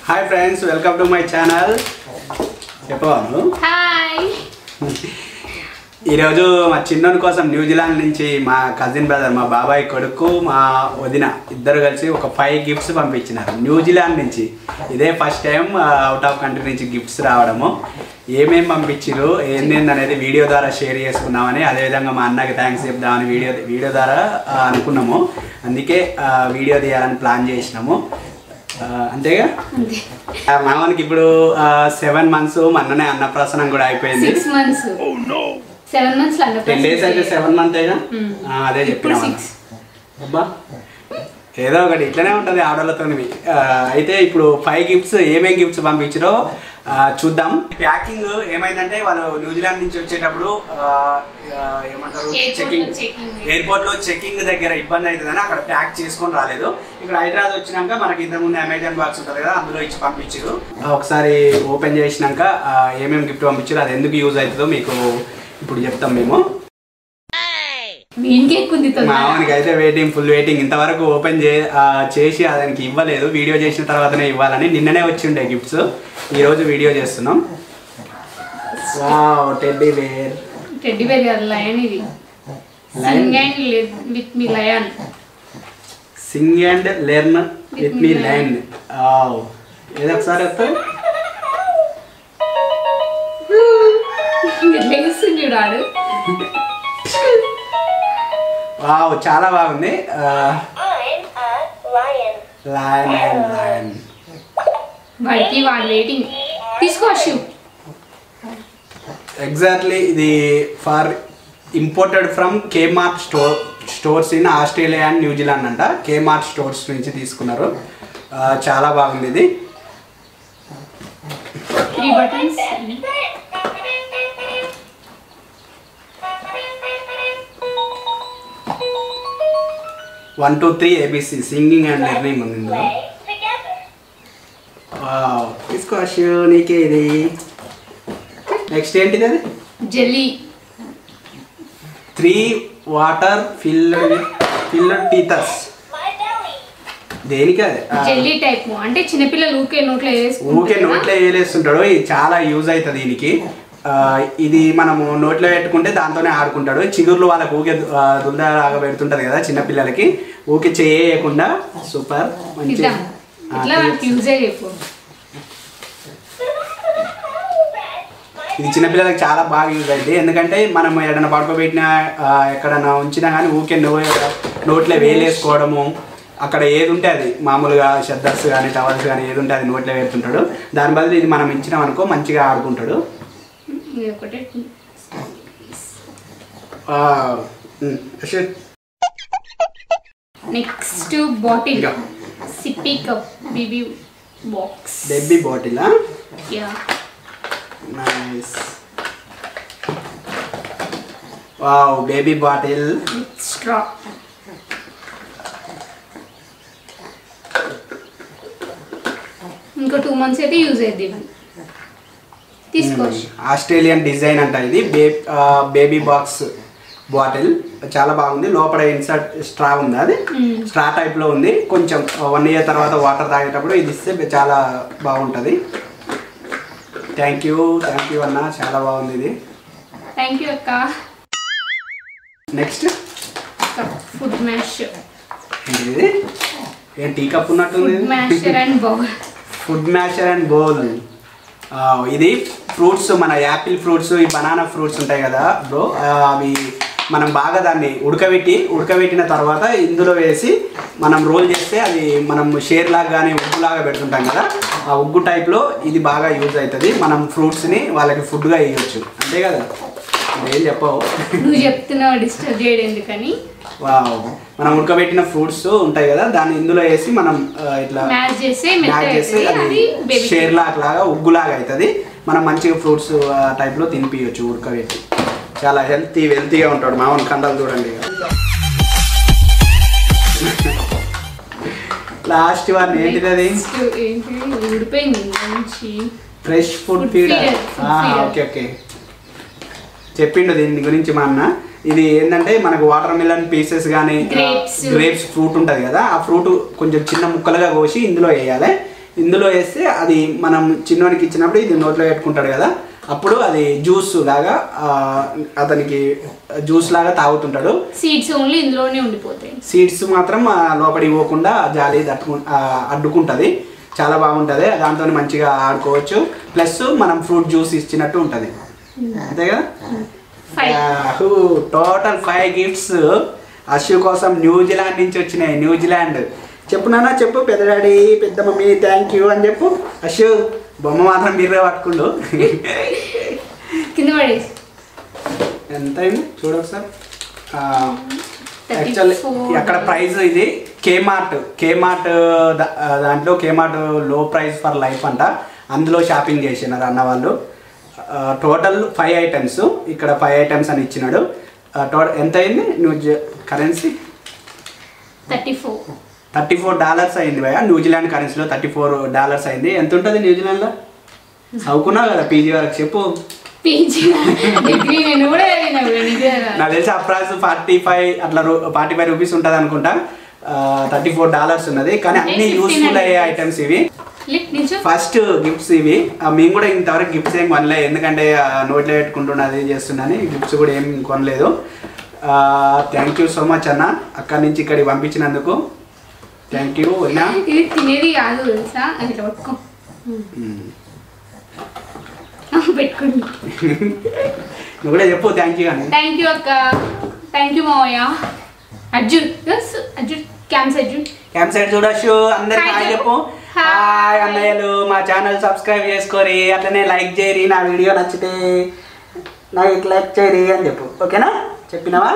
Hi friends, welcome to my channel. చెప్పవాను hi. ఈరోజు మా చిన్నోని కోసం న్యూజిలాండ్ నుంచి మా కజిన్ బ్రదర్, మా బాబాయ్ కొడుకు, మా వదిన ఇద్దరు కలిసి ఒక 5 గిఫ్ట్స్ పంపించినారు న్యూజిలాండ్ నుంచి. ఇదే first time out of country నుంచి గిఫ్ట్స్ రావడము. ఏమేమి పంపించారు ఏంటనేది వీడియో ద్వారా షేర్ చేసుకున్నామని, అదేవిధంగా మా అన్నకి థ్యాంక్స్ చెప్దామని వీడియో ద్వారా అనుకున్నాము. అందుకే వీడియో తీయాలని ప్లాన్ చేసినాము. అంతేగా. మామూలుకి ఇప్పుడు 7 months మొన్ననే అన్నప్రాసనం కూడా అయిపోయింది. 6 months 7 months 10 days అయితే 7 months అదే చెప్పిన అబ్బా, ఏదో ఒకటి ఇట్లనే ఉంటుంది ఆడోళ్ళతో. అయితే ఇప్పుడు 5 గిఫ్ట్స్ ఏమేమి గిఫ్ట్స్ పంపించారో చూద్దాం. ప్యాకింగ్ ఏమైందంటే వాళ్ళు న్యూజిలాండ్ నుంచి వచ్చేటప్పుడు ఏమంటారు, ఎయిర్పోర్ట్ లో చెకింగ్ దగ్గర ఇబ్బంది అవుతుందని అక్కడ ప్యాక్ చేసుకొని రాలేదు. ఇక్కడ హైదరాబాద్ వచ్చినాక మనకి ఇంతకుముందు అమెజాన్ బాక్స్ ఉంటుంది కదా, అందులో ఇచ్చి పంపించారు. ఒకసారి ఓపెన్ చేసినాక ఏమేమి గిఫ్ట్ పంపించారు, అది ఎందుకు యూజ్ అవుతుందో మీకు ఇప్పుడు చెప్తాం మేము. మామూలుగా అయితే ఫుల్ వెయిటింగ్. ఇంతవరకు ఓపెన్ చేసి దానికి ఇవ్వలేదు. వీడియో చేసిన తర్వాతనే ఇవ్వాలని నిన్ననే వచ్చి ఉండే గిఫ్ట్స్. ఈరోజు వీడియో చేస్తున్నాం. వావ్, టెడ్డీ బేర్ కాదు, లయన్. ఇది Singh and with me lion. Singh and learn with me lion. ఏదో ఒకసారి వస్తాయి. చూడాడు. వావ్, చాలా బాగుంది. వాడికి వాడు వెయిటింగ్. తీసుకో. ఎగ్జాక్ట్లీ ఇది for imported from Kmart stores in Australia and న్యూజిలాండ్ అంట. కేమార్ట్ స్టోర్స్ నుంచి తీసుకున్నారు. చాలా బాగుంది ఇది. 3 buttons. 1 2 3 ABC singing and learning ఉంది ఇందులో. వావ్, తీసుకో నీకే ఇది. నెక్స్ట్ ఏంటిది? అది జెల్లీ. 3 water field teethers. దేనికి? అది జెల్లీ టైప్. అంటే చిన్నపిల్లలు ఊకే నోట్లో వేలేస్తుంటాడు. ఇది చాలా యూజ్ అవుతుంది దీనికి. ఇది మనము నోట్లో పెట్టుకుంటే దాంతోనే ఆడుకుంటాడు. చిగుర్లు వాళ్ళకి ఊకే దుల్దాగా పెడుతుంటది కదా చిన్నపిల్లలకి, ఊకే చేయకుండా. సూపర్, మంచి. ఇది చిన్నపిల్లలకి చాలా బాగా యూజ్ అవుతుంది. ఎందుకంటే మనం ఎక్కడైనా పడుకోబెట్టినా ఎక్కడైనా ఉంచినా కానీ ఊకే నోట్లో వేలేసుకోవడము, అక్కడ ఏది ఉంటే అది, మామూలుగా షద్దర్స్ కానీ టవల్స్ కానీ ఏది ఉంటే అది నోట్లో పెడుతుంటాడు. దాని బదులు ఇది మనం ఇచ్చినాం అనుకో మంచిగా ఆడుకుంటాడు. Next bottle. Sippy cup baby box. Baby bottle. Yeah, nice. Wow, baby bottle with straw. ఇంకో 2 months అయితే యూజ్ అయ్యింది. తీసుకోవచ్చు. ఆస్ట్రేలియన్ డిజైన్ అంట ఇది. బేబీ బాక్స్ బాటిల్ చాలా బాగుంది. లోపల ఇన్సర్ట్ స్ట్రా ఉంది. అది స్ట్రా టైప్ లో ఉంది. కొంచెం 1 year తర్వాత వాటర్ తాగేటప్పుడు ఇది ఇస్తే చాలా బాగుంటుంది. థ్యాంక్ యూ అన్న, చాలా బాగుంది ఇది. థ్యాంక్ యూ అక్క. Next food mash. ఏంటిది? ఏం టీ కప్ ఉన్నట్టుంది. Food masher and bowl. ఇది ఫ్రూట్స్, మన యాపిల్ ఫ్రూట్స్, ఈ బనానా ఫ్రూట్స్ ఉంటాయి కదా బ్రో, అవి మనం బాగా దాన్ని ఉడకబెట్టిన తర్వాత ఇందులో వేసి మనం రోల్ చేస్తే అది మనం షేర్ లాగా కానీ ఉగ్గులాగా పెడుతుంటాం కదా, ఆ ఉగ్గు టైప్లో ఇది బాగా యూజ్ అవుతుంది. మనం ఫ్రూట్స్ని వాళ్ళకి ఫుడ్గా వేయవచ్చు. అంతే కదా, ఏం చెప్పవు. నువ్వు చెప్తున్నావు, డిస్టర్బ్ చేయడం ఎందుకని. వావ్, మనం ఉడకబెట్టిన ఫ్రూట్స్ ఉంటాయి కదా, దాన్ని ఇందులో వేసి మనం ఇట్లా మ్యాచ్ చేసి అది షేర్ లాగా ఉగ్గులాగా అవుతుంది. మనం మంచిగా ఫ్రూట్స్ టైప్లో తినిపించవచ్చు ఉడకబెట్టి. చాలా హెల్తీగా ఉంటాడు. మామూలు కండలు చూడండి. లాస్ట్ వన్ ఏంటిది? అది ఫ్రెష్ ఫుడ్ ఫీడర్. ఓకే, చెప్పిండు దీని గురించి మా అన్న. ఇది ఏంటంటే మనకు వాటర్ మిలన్ పీసెస్ కానీ గ్రేప్స్ ఫ్రూట్ ఉంటుంది కదా, ఆ ఫ్రూట్ కొంచెం చిన్న ముక్కలుగా కోసి ఇందులో వేయాలి. ఇందులో వేస్తే అది మనం చిన్నోనికి ఇచ్చినప్పుడు ఇది నోట్లో పెట్టుకుంటాడు కదా, అప్పుడు అది జ్యూస్ లాగా అతనికి జ్యూస్ లాగా తాగుతుంటాడు. సీడ్స్ ఓన్లీ ఇందులోనే ఉండిపోతాయి. సీడ్స్ మాత్రం లోపలికి పోకుండా జాలి అడ్డుకుంటుంది. చాలా బాగుంటుంది, దాంతో మంచిగా ఆడుకోవచ్చు. ప్లస్ మనం ఫ్రూట్ జ్యూస్ ఇచ్చినట్టు ఉంటుంది, అంతే కదా. టోటల్ 5 గిఫ్ట్స్ అశు కోసం న్యూజిలాండ్ నుంచి వచ్చినాయి. న్యూజిలాండ్ చెప్పు నాన్న, చెప్పు పెద్ద డాడీ పెద్ద మమ్మీ థ్యాంక్ యూ అని చెప్పు. అశు బొమ్మ మాత్రం మీరే పట్టుకుండు. కింద పడేసి ఎంత అయింది చూడు ఒకసారి. యాక్చువల్లీ అక్కడ ప్రైస్ ఇది కేమార్ట్ దాంట్లో కేమార్ట్ లో ప్రైస్ ఫర్ లైఫ్ అంట, అందులో షాపింగ్ చేసినారు అన్న వాళ్ళు. టోటల్ 5 ఐటమ్స్, ఇక్కడ 5 ఐటమ్స్ అని ఇచ్చినాడు. టోటల్ ఎంత అయింది కరెన్సీ? $34 అయింది భయ. న్యూజిలాండ్ కరెన్సీలో $34 అయింది. ఎంత ఉంటుంది న్యూజిలాండ్లో? చదువుకున్నావు కదా పీజీ వరకు, చెప్పు. నాకు తెలిసి అప్రాక్స్ 45 అట్లా 45 రూపీస్ ఉంటుంది అనుకుంటా. $34 ఉన్నది, కానీ అన్ని యూస్ఫుల్ అయ్యే ఐటమ్స్ ఇవి. ఫస్ట్ గిఫ్ట్స్ ఇవి. మేము కూడా ఇంతవరకు గిఫ్ట్స్ ఏం కొనలేదు, ఎందుకంటే నోట్లో పెట్టుకుంటున్నది చేస్తున్నాను. గిఫ్ట్స్ కూడా ఏం కొనలేదు. థ్యాంక్ యూ సో మచ్ అన్న, అక్కడి నుంచి ఇక్కడికి పంపించినందుకు థ్యాంక్ యూ. అయినా ఇది తినేది కాదు తెలుసా, అది ఇట్లా పట్టుకో పెట్టుకోండి. నువ్వు కూడా చెప్పు థ్యాంక్ యూ అని. థ్యాంక్ యూ అక్క, థ్యాంక్ యూ మావయ్య. అర్జున్ క్యాంప్ సైడ్ చూడొచ్చు. అందరికి హాయ్ చెప్పు. హాయ్ అన్నయ్యలు, మా ఛానల్ సబ్స్క్రైబ్ చేసుకోరి, అట్లనే లైక్ చేయరి, నా వీడియో నచ్చితే నాకు లైక్ చేయరి అని చెప్పు. ఓకేనా, చెప్పినావా?